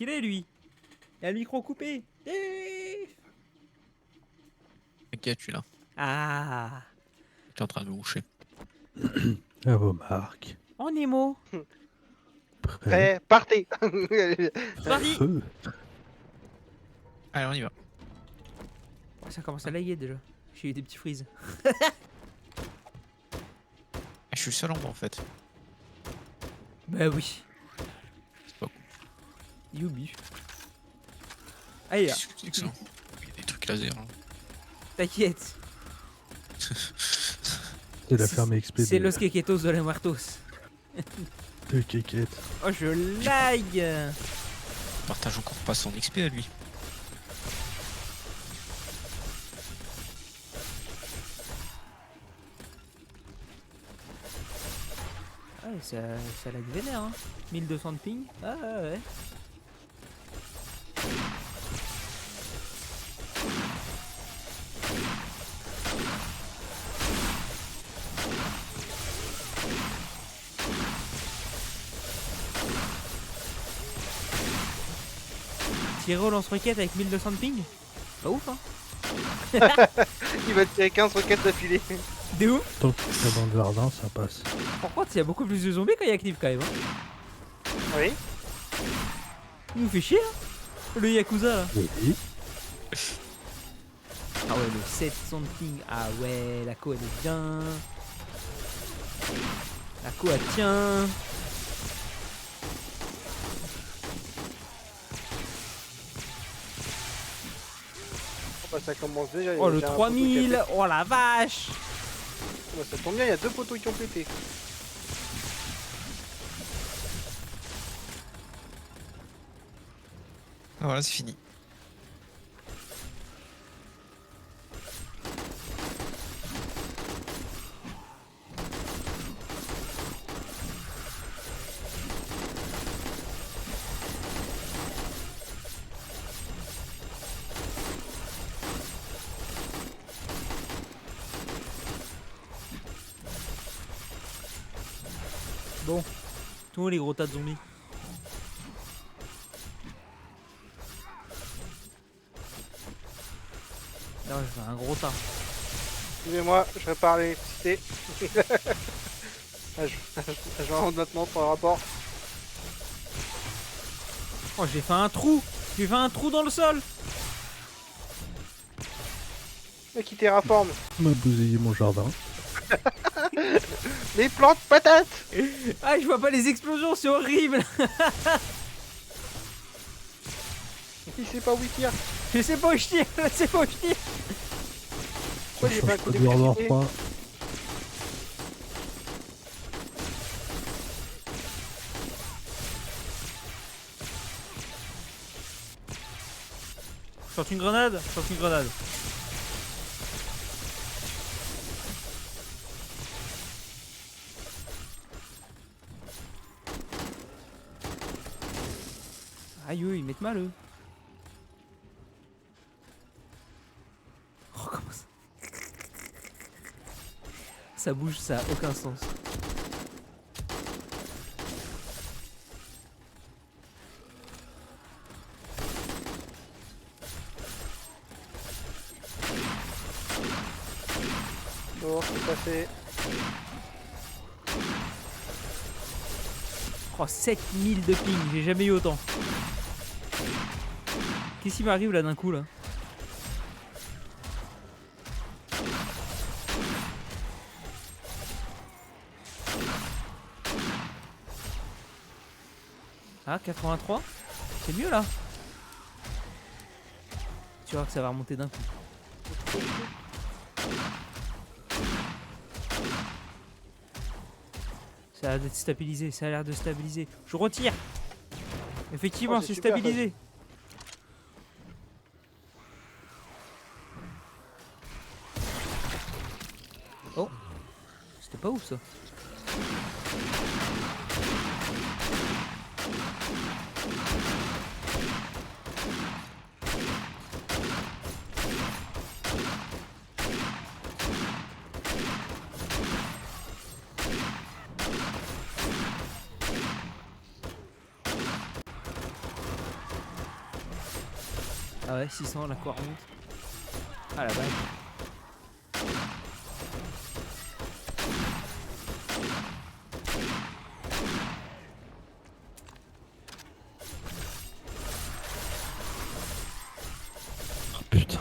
qu'il est lui. Il a le micro coupé. T'inquiète, je suis là. Ah. T'es en train de me moucher. À vos marques. Oh Nemo. Prêt. Partez. Parti. Feu. Allez, on y va. Ça commence à laguer déjà. J'ai eu des petits freezes. Je suis seul en bas en fait. Bah oui. C'est pas cool. Youbi. Allez là. C'est excellent. Il y a des trucs laser. Hein. T'inquiète. C'est la ferme XP C'est de, Los Quequetos de la Muertos. de Kékette. Oh je lag. Il partage encore pas son XP à lui. Ah ouais, ça lag vénère hein. 1200 de ping. Ah ouais. Tirer au lance-roquette avec 1200 de ping. Pas ouf hein. Il va tirer 15 roquettes d'affilée. De ouf. Tant que c'est dans le jardin, ça passe. Par contre il y a beaucoup plus de zombies quand il y a Cliff quand même hein. Oui. Il nous fait chier hein. Le Yakuza là. Oui. Ah ouais, le 700 de ping. Ah ouais, la co elle est bien. La co elle tient. Oh, bah, ça commence déjà. Oh il y a le déjà un poteau qui a 3000. pété. Oh la vache. Bah, ça tombe bien, il y a 2 poteaux qui ont pété. Ah, voilà, c'est fini. Bon. Tous les gros tas de zombies. Là, je fais un gros tas. Excusez-moi, je répare l'électricité. Je rentre maintenant pour le rapport. Oh, j'ai fait un trou. J'ai fait un trou dans le sol. Mais qui terraforme. On m'a bousillé mon jardin. Les plantes patates. Ah, je vois pas les explosions, c'est horrible. Il sait pas où il tire. Je sais pas où je tire. Je sais pas où je tire. Pourquoi j'ai pas un coup du World War d'électricité 3. Je sorte une grenade. Je sorte une grenade. Aïe, eux, ils mettent mal, eux. Oh, comment ça... Ça bouge, ça a aucun sens. Bon, c'est passé. Oh, 7000 de ping, j'ai jamais eu autant. Qu'est-ce qui m'arrive là d'un coup là? Ah, 83? C'est mieux là. Tu vois que ça va remonter d'un coup. Ça a l'air d'être stabilisé, ça a l'air de stabiliser. Je retire. Effectivement, Oh, c'est c'est super, stabilisé. Oh, c'était pas ouf ça. Ah ouais, 600, la quoi remonte. Ah la vache. Putain.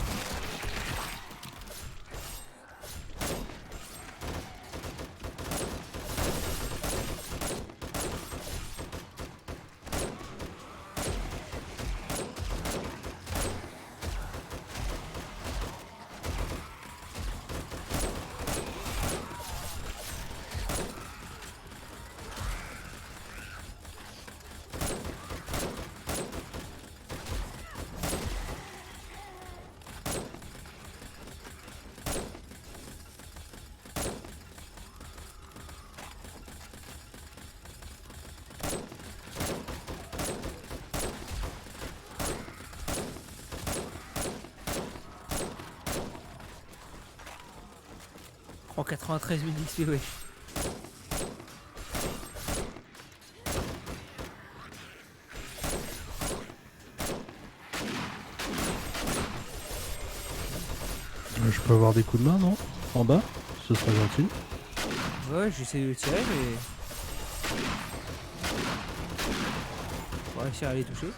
Oh, 93 000 XP, ouais. Je peux avoir des coups de main, non? En bas? Ce serait gentil. Ouais, j'essaie de tirer, mais. On va réussir à les toucher.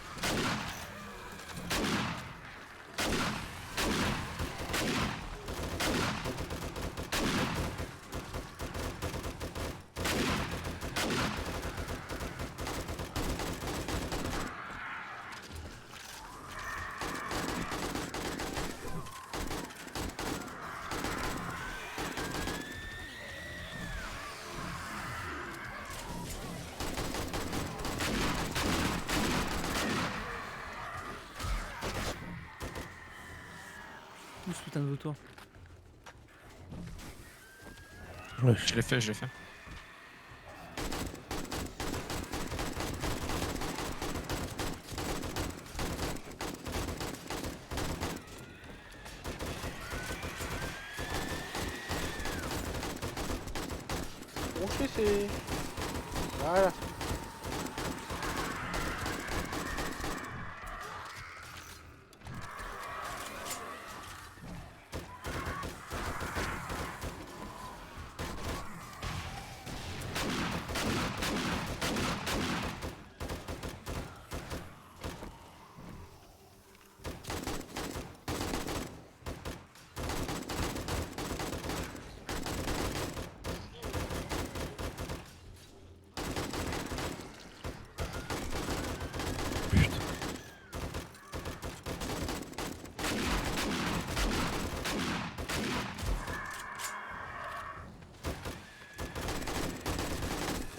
Où ce putain de tour? Ouais. Je l'ai fait, je l'ai fait. Rocher, c'est. Voilà. Putain.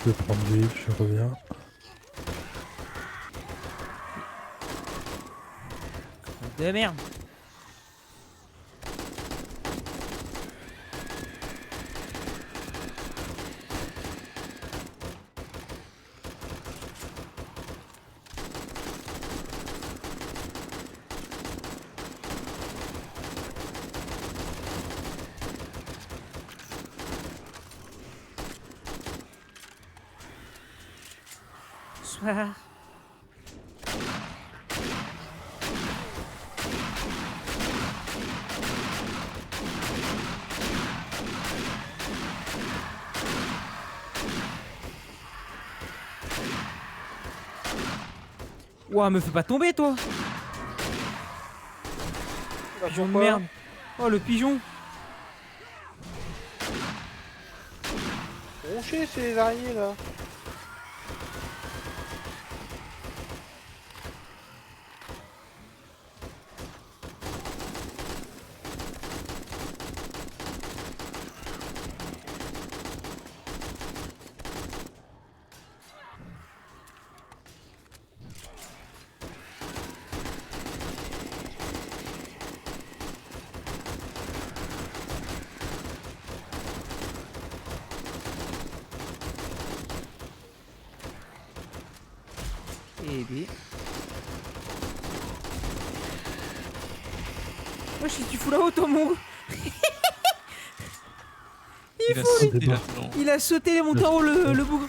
Je vais prendre l'huile, je reviens. De merde. Soir. Ouah, me fais pas tomber, toi. Bah, Pigeon de pourquoi merde. Oh, le pigeon. Rocher, c'est les araignées là. Et B. Wesh, si tu fous là-haut, toi, mon. Il a faut, sauté lui. là-dedans. Il a sauté les montants en haut, le bougre.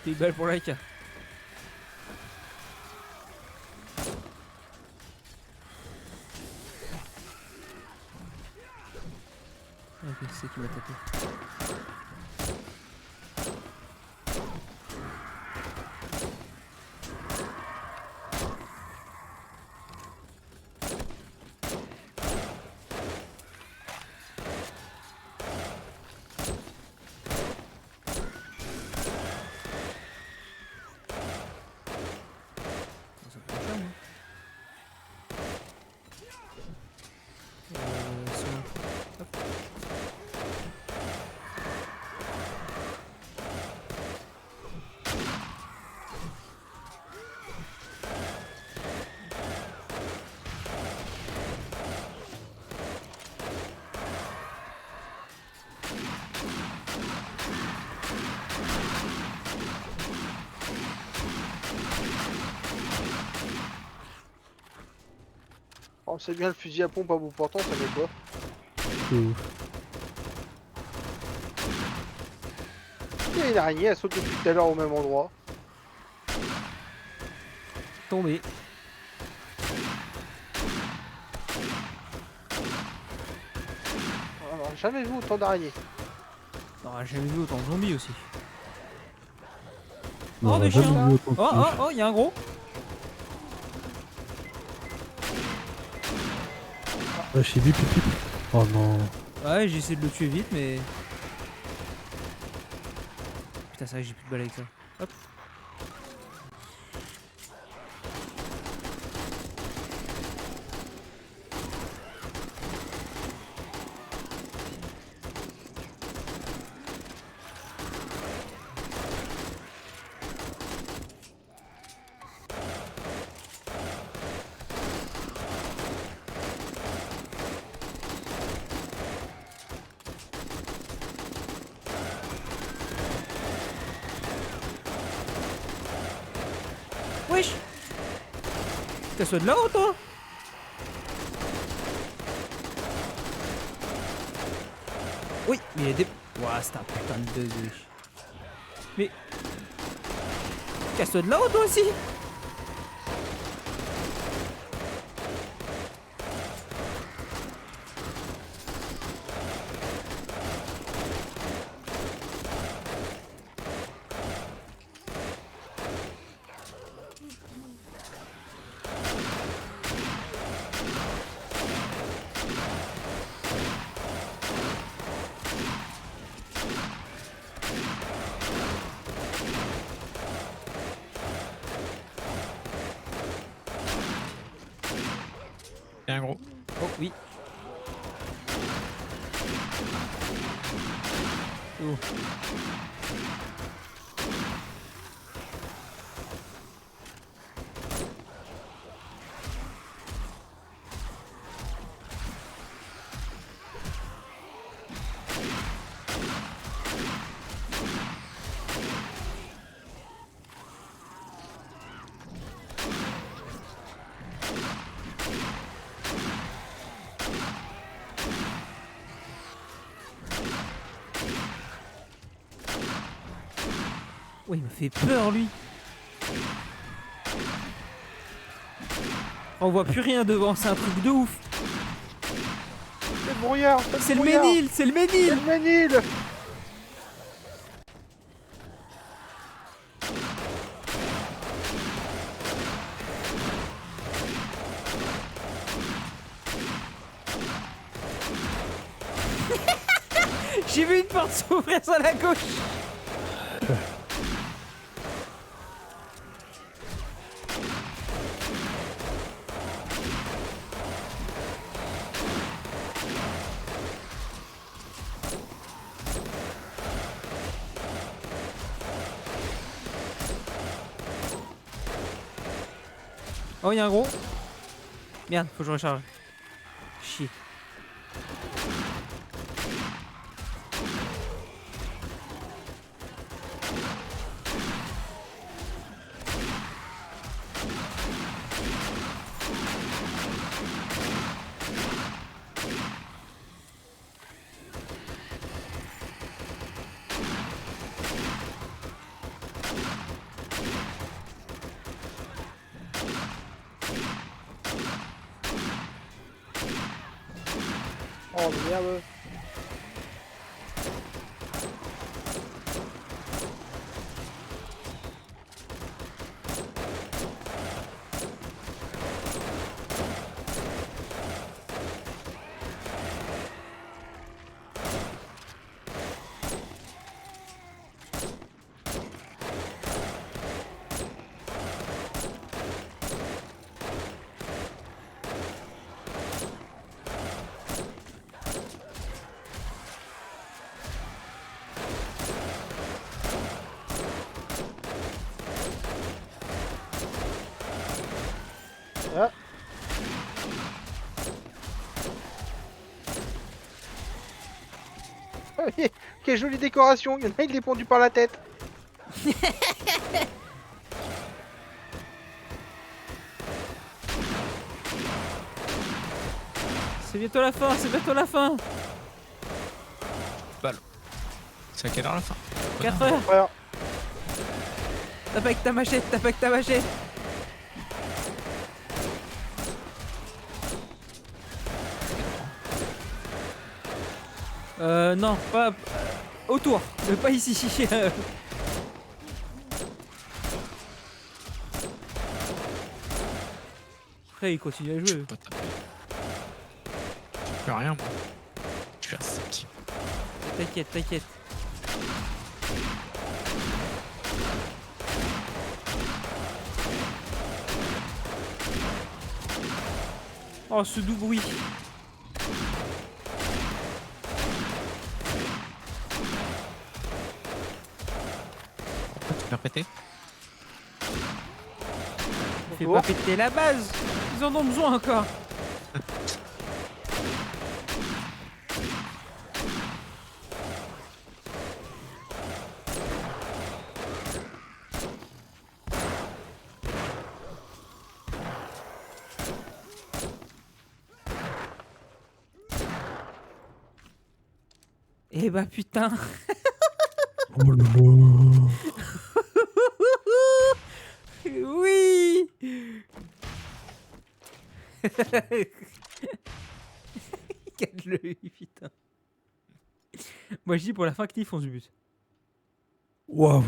Des balles pour Laika. Ok, c'est qui m'a tapé. Ça peut faire, hein. Hop. Oh, c'est bien le fusil à pompe à bout portant, ça fait quoi? Ouf. Il y a une araignée, elle saute depuis tout à l'heure au même endroit. Tombé. On n'a jamais vu autant d'araignées. On a jamais vu autant de zombies aussi. Non, Oh, on a des jamais chiens. vu autant de Oh, oh, fiches. oh, il y a un gros. Ah, chez Bip, Bip, Bip. Oh non. Ouais, j'ai essayé de le tuer vite, mais. Putain, c'est vrai que j'ai plus de balles avec ça. Hop. Wesh! Casse-toi de là-haut, toi! Oui, mais il y a des. Ouah, c'est un putain de bug, wesh. Mais. Casse-toi de là-haut, toi aussi! Il y a un gros. Oh, oui. Oh. Oh, il m'a fait peur, lui. On voit plus rien devant, c'est un truc de ouf. C'est le brouillard, C'est le Ménil, c'est le C'est Ménil. le Ménil. J'ai vu une porte s'ouvrir sur la gauche. Oh, il y a un gros. Merde, faut que je recharge. Chier. Oh merde. Ah. Quelle jolie décoration. Il y en a, il est pendu par la tête. C'est bientôt la fin, c'est bientôt la fin. C'est à quelle heure la fin? 4 heures. Voilà. Tape avec ta machette, tape avec ta machette. Non, pas autour, mais pas ici. Après, il continue à Je jouer. peux pas taper. Je fais rien moi. Je suis à 5. T'inquiète, t'inquiète. Oh, ce doux bruit. Tu peux répéter? Fais Oh. pas péter la base. Ils en ont besoin encore. Eh bah putain. Oh là là. Oui. Regarde-le, putain. Moi je dis pour la fin Knif on se bute. Waouh.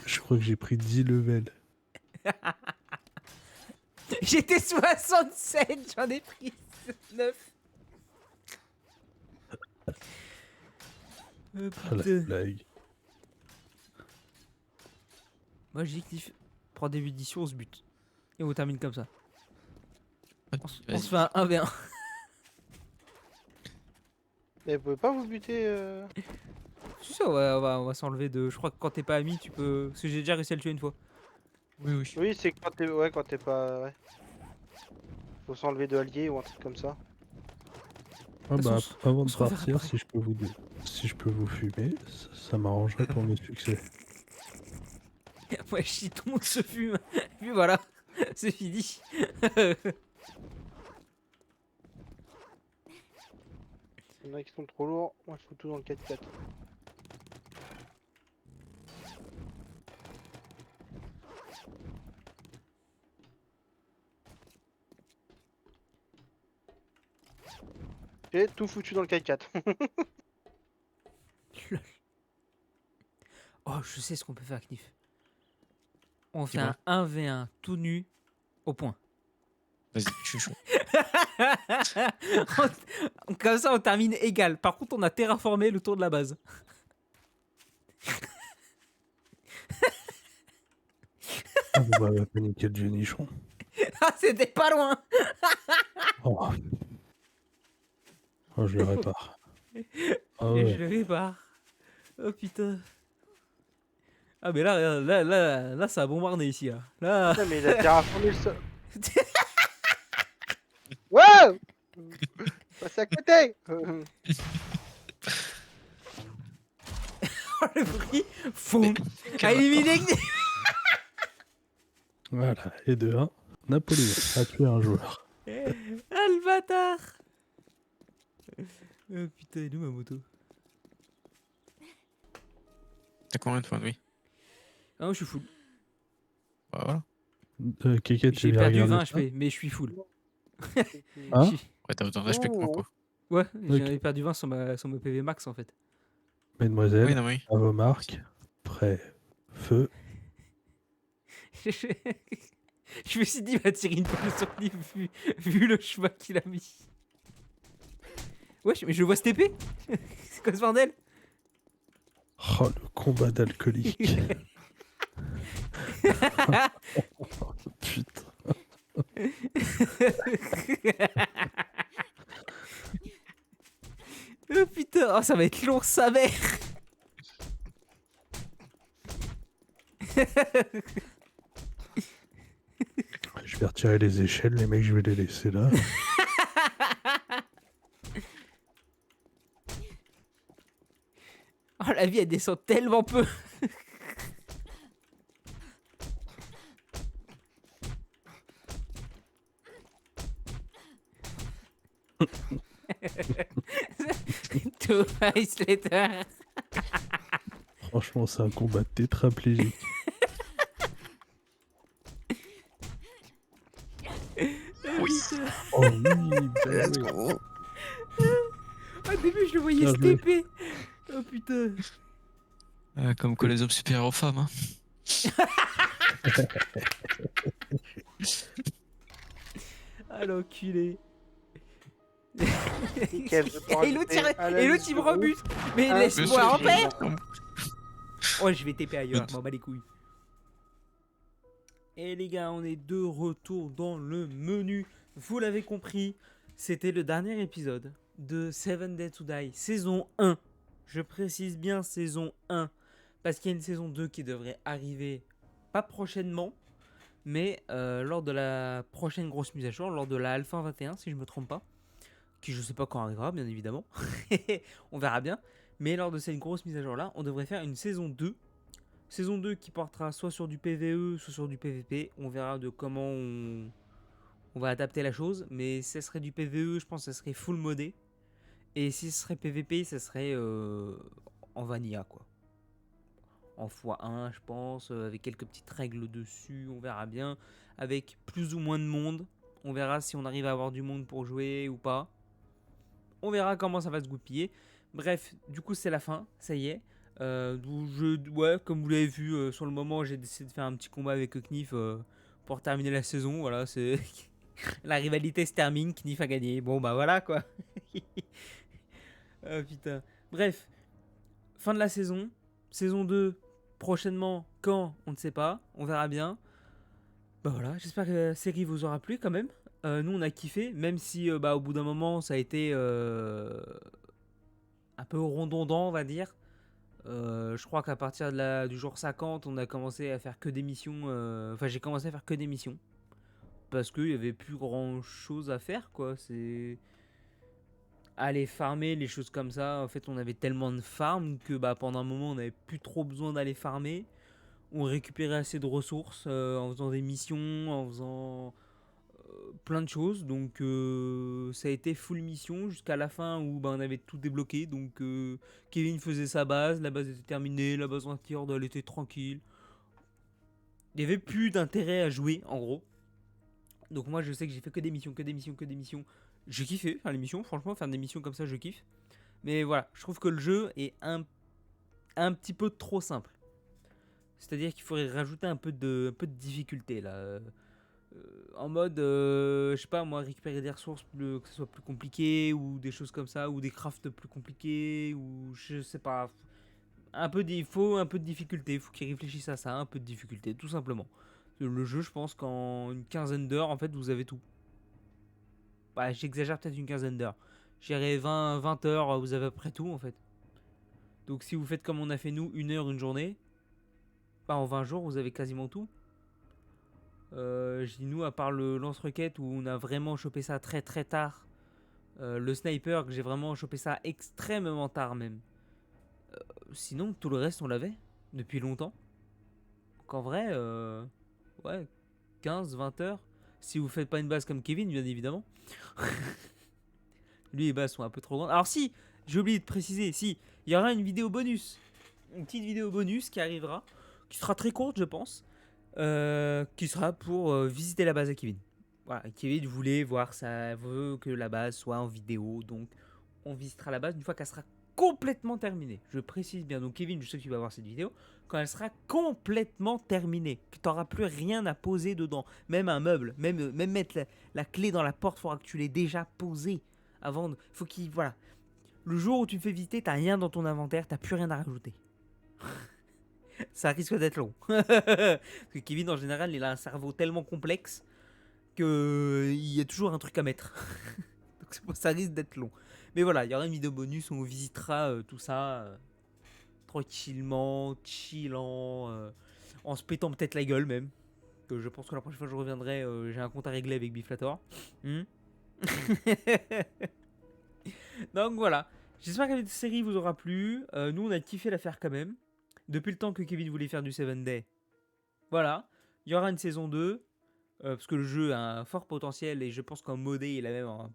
Je crois que j'ai pris 10 levels. J'étais 67, j'en ai pris 9. Ah, la blague. Moi je dis Knif, prends début d'édition, on se bute. Et on termine comme ça. On se Vas-y. fait un 1v1. Mais vous pouvez pas vous buter C'est ça, on va s'enlever de. Je crois que quand t'es pas ami, tu peux. Parce que j'ai déjà réussi à le tuer une fois. Oui, oui. Oui, c'est quand t'es quand t'es pas. Ouais. Faut s'enlever de alliés ou un truc comme ça. Ah toute bah, façon, avant on de se reverra partir, après. si je peux vous fumer, ça m'arrangerait pour mes succès. Ouais, je dis tout le monde se fume. Puis voilà, c'est fini. Il y en a qui sont trop lourds. Moi, je fous tout dans le 4x4. J'ai tout foutu dans le 4x4. Oh, je sais ce qu'on peut faire, Knif. On fait Dis-moi. un 1v1 tout nu au point. Vas-y, je suis chaud. Comme ça, on termine égal. Par contre, on a terraformé le tour de la base. Ah, vous m'avez paniqué le vieux nichon. Ah, c'était pas loin. Oh. Oh, je le répare. Ah Et ouais. je le répare. Oh putain. Ah, mais là, ça a bombardé ici. Là. Non, mais il a terraformé le sol. Wow. Passez à côté. Oh, le bruit. Foum. A éliminé Knif. Voilà. Et de 1, Napoléon a tué un joueur. Ah, le bâtard. Oh putain, il est où ma moto? T'as combien de points de vie? Ah, moi, je suis full. Bah voilà. Kékette, J'ai tu viens perdu regarder 20 ça HP, mais je suis full. Hein? Je suis- Ouais, t'as autant de respect que moi, quoi. Ouais, Ok. j'ai perdu 20 sur ma PV max en fait. Mesdemoiselles, Oui, non, oui. à vos marques. Prêt. Feu. Je me suis dit, il va tirer une balle sur lui vu le cheval qu'il a mis. Wesh, mais je le vois se TP. C'est quoi ce bordel? Oh, le combat d'alcoolique. Putain. Oh putain, oh, ça va être long, sa mère. Je vais retirer les échelles, les mecs, je vais les laisser là. Oh, la vie, elle descend tellement peu. Twice later. Franchement, c'est un combat tétraplégique. Oui. Oh oui, ben Let's oui. go. Au début, je le voyais Bien se joué. TP. Oh putain. Comme quoi les hommes supérieurs aux femmes. Hein. Ah l'enculé. Nickel, je peux Et l'autre rajouter à la et l'autre liste il me du groupe rebute. Mais un laisse-moi en sujet. paix. Oh, je vais TP ailleurs, je m'en bats les couilles. Et les gars, on est de retour dans le menu. Vous l'avez compris, c'était le dernier épisode de 7 Days to Die, saison 1. Je précise bien saison 1, parce qu'il y a une saison 2 qui devrait arriver, pas prochainement, mais lors de la prochaine grosse mise à jour, lors de la Alpha 21, si je me trompe pas, qui je sais pas quand arrivera, bien évidemment. On verra bien. Mais lors de cette grosse mise à jour là, on devrait faire une saison 2. Saison 2 qui portera soit sur du PVE, soit sur du PVP. On verra de comment on va adapter la chose. Mais si ça serait du PVE, je pense que ça serait full modé. Et si ce serait PVP, ça serait en vanilla, quoi. En x1, je pense, avec quelques petites règles dessus. On verra bien. Avec plus ou moins de monde. On verra si on arrive à avoir du monde pour jouer ou pas. On verra comment ça va se goupiller. Bref, du coup, c'est la fin. Ça y est. Ouais, comme vous l'avez vu sur le moment, j'ai décidé de faire un petit combat avec Knif pour terminer la saison. Voilà, c'est la rivalité se termine, Knif a gagné. Bon bah voilà quoi. Oh putain. Bref, fin de la saison. Saison 2, prochainement, quand, on ne sait pas. On verra bien. Bah voilà, j'espère que la série vous aura plu quand même. Nous on a kiffé, même si bah, au bout d'un moment ça a été un peu redondant, on va dire. Je crois qu'à partir du jour 50, on a commencé à faire que des missions. Enfin, j'ai commencé à faire que des missions. Parce qu'il n'y avait plus grand chose à faire, quoi. C'est. Aller farmer, les choses comme ça. En fait, on avait tellement de farms que bah, pendant un moment, on n'avait plus trop besoin d'aller farmer. On récupérait assez de ressources en faisant des missions, en faisant plein de choses. Donc, ça a été full mission jusqu'à la fin où bah, on avait tout débloqué. Donc, Kevin faisait sa base, la base était terminée, la base anti-horde elle était tranquille. Il n'y avait plus d'intérêt à jouer en gros. Donc, moi je sais que j'ai fait que des missions, que des missions, que des missions. Je kiffais faire les missions, franchement, faire des missions comme ça, je kiffe. Mais voilà, je trouve que le jeu est un petit peu trop simple. C'est-à-dire qu'il faudrait rajouter un peu de difficulté là. En mode, je sais pas moi, récupérer des ressources que ce soit plus compliqué, ou des choses comme ça, ou des crafts plus compliqués, ou je sais pas. Il faut un peu de difficulté, il faut qu'ils réfléchissent à ça, un peu de difficulté, tout simplement. Le jeu, je pense qu'en une quinzaine d'heures, en fait, vous avez tout. Bah, j'exagère peut-être une quinzaine d'heures. J'irai 20 heures, vous avez à peu près tout, en fait. Donc si vous faites comme on a fait nous, 1 heure, une journée, bah, en 20 jours, vous avez quasiment tout. Je dis nous, à part le lance-roquette où on a vraiment chopé ça très très tard. Le sniper, que j'ai vraiment chopé ça extrêmement tard même. Sinon, tout le reste, on l'avait depuis longtemps. Donc en vrai, ouais, 15-20 heures. Si vous faites pas une base comme Kevin, bien évidemment. Lui, les bases sont un peu trop grandes. Alors si, j'ai oublié de préciser, si, il y aura une vidéo bonus. Une petite vidéo bonus qui arrivera, qui sera très courte, je pense. Qui sera pour visiter la base à Kevin. voilà, Kevin veut que la base soit en vidéo, donc on visitera la base une fois qu'elle sera complètement terminée. Je précise bien, donc Kevin, je sais que tu vas voir cette vidéo, quand elle sera complètement terminée, que tu n'auras plus rien à poser dedans, même un meuble, même mettre la clé dans la porte, il faudra que tu l'aies déjà posée avant. Faut qu'il, voilà, le jour où tu me fais visiter, t'as rien dans ton inventaire, t'as plus rien à rajouter. Ça risque d'être long. Parce que Kevin, en général, il a un cerveau tellement complexe qu'il y a toujours un truc à mettre. Donc ça risque d'être long. Mais voilà, il y aura une vidéo bonus où on visitera tout ça tranquillement, chillant, en se pétant peut-être la gueule même. Que je pense que la prochaine fois que je reviendrai, j'ai un compte à régler avec Biflator. Donc voilà. J'espère que cette série vous aura plu. Nous, on a kiffé la faire quand même. Depuis le temps que Kevin voulait faire du 7 Day. Voilà. Il y aura une saison 2. Parce que le jeu a un fort potentiel. Et je pense qu'en modé, il a même un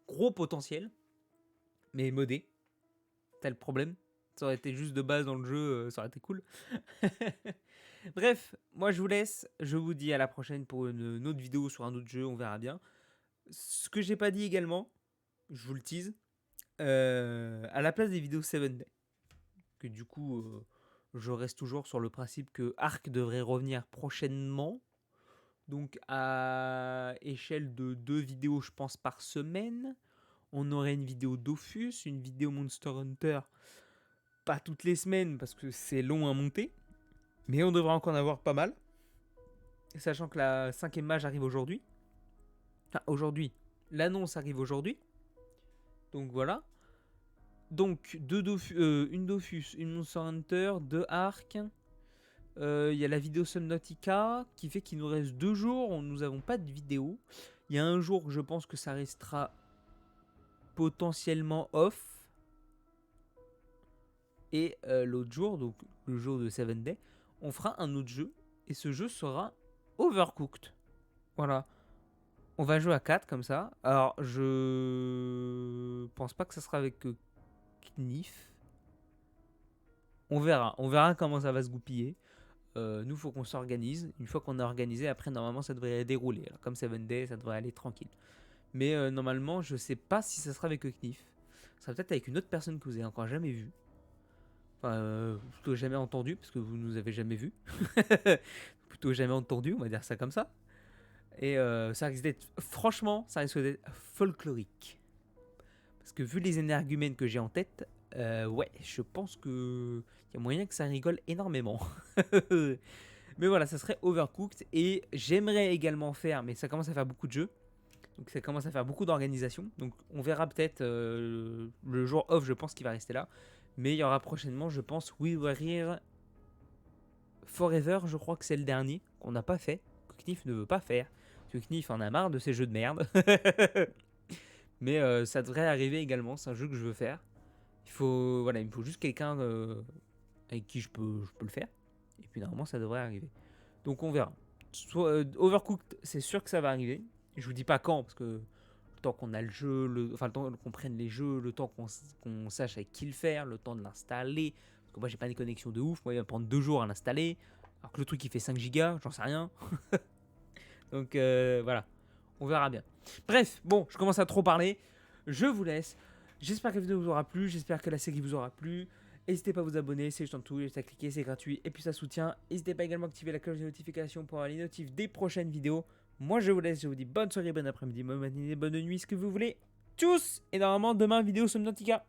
gros potentiel. Mais modé. C'est le problème. Ça aurait été juste de base dans le jeu. Ça aurait été cool. Bref, moi je vous laisse. Je vous dis à la prochaine pour une autre vidéo sur un autre jeu. On verra bien. Ce que j'ai pas dit également, je vous le tease. À la place des vidéos 7 Day. Que du coup, je reste toujours sur le principe que Ark devrait revenir prochainement. Donc à échelle de 2 vidéos, je pense, par semaine. On aurait une vidéo Dofus, une vidéo Monster Hunter. Pas toutes les semaines parce que c'est long à monter. Mais on devrait encore en avoir pas mal. Sachant que la 5ème mage arrive aujourd'hui. Enfin, aujourd'hui. L'annonce arrive aujourd'hui. Donc voilà. Donc, une Dofus, une Monster Hunter, 2 Ark. Il y a la vidéo Subnautica qui fait qu'il nous reste 2 jours. Nous n'avons pas de vidéo. Il y a un jour, je pense que ça restera potentiellement off. Et l'autre jour, donc le jour de 7 Day, on fera un autre jeu. Et ce jeu sera Overcooked. Voilà. On va jouer à 4 comme ça. Alors, je pense pas que ça sera avec Knif. On verra comment ça va se goupiller. Nous, faut qu'on s'organise. Une fois qu'on est organisé, après, normalement, ça devrait dérouler. Alors, comme 7 Day, ça devrait aller tranquille. Mais normalement, je sais pas si ça sera avec Knif. Ça sera peut-être avec une autre personne que vous avez encore jamais vue. Enfin, plutôt jamais entendu, parce que vous nous avez jamais vus. Plutôt jamais entendu, on va dire ça comme ça. Et ça risque d'être, franchement, ça risque d'être folklorique. Parce que vu les énergumènes que j'ai en tête, ouais, je pense que il y a moyen que ça rigole énormément. Mais voilà, ça serait Overcooked. Et j'aimerais également faire, mais ça commence à faire beaucoup de jeux. Donc ça commence à faire beaucoup d'organisation. Donc on verra peut-être le jour off, je pense qu'il va rester là. Mais il y aura prochainement, je pense, We Were Forever, je crois que c'est le dernier qu'on n'a pas fait, que Knif ne veut pas faire. Parce que Knif en a marre de ces jeux de merde. Mais ça devrait arriver également, c'est un jeu que je veux faire. Il me faut juste quelqu'un avec qui je peux le faire. Et puis normalement ça devrait arriver. Donc on verra. Overcooked, c'est sûr que ça va arriver. Je vous dis pas quand, parce que le temps qu'on a le jeu, le temps qu'on prenne les jeux, le temps qu'on sache avec qui le faire, le temps de l'installer. Parce que moi j'ai pas des connexions de ouf, moi il va prendre 2 jours à l'installer. Alors que le truc il fait 5 gigas, j'en sais rien. Donc voilà, on verra bien. Bref, bon, je commence à trop parler. Je vous laisse. J'espère que la vidéo vous aura plu, j'espère que la série vous aura plu. N'hésitez pas à vous abonner, c'est juste en tout, n'hésitez à cliquer, c'est gratuit et puis ça soutient. N'hésitez pas également à activer la cloche de notification pour avoir les notifs des prochaines vidéos. Moi je vous laisse, je vous dis bonne soirée, bon après-midi, bonne matinée, bonne nuit, ce que vous voulez. Tchuss. Et normalement demain vidéo Subnautica.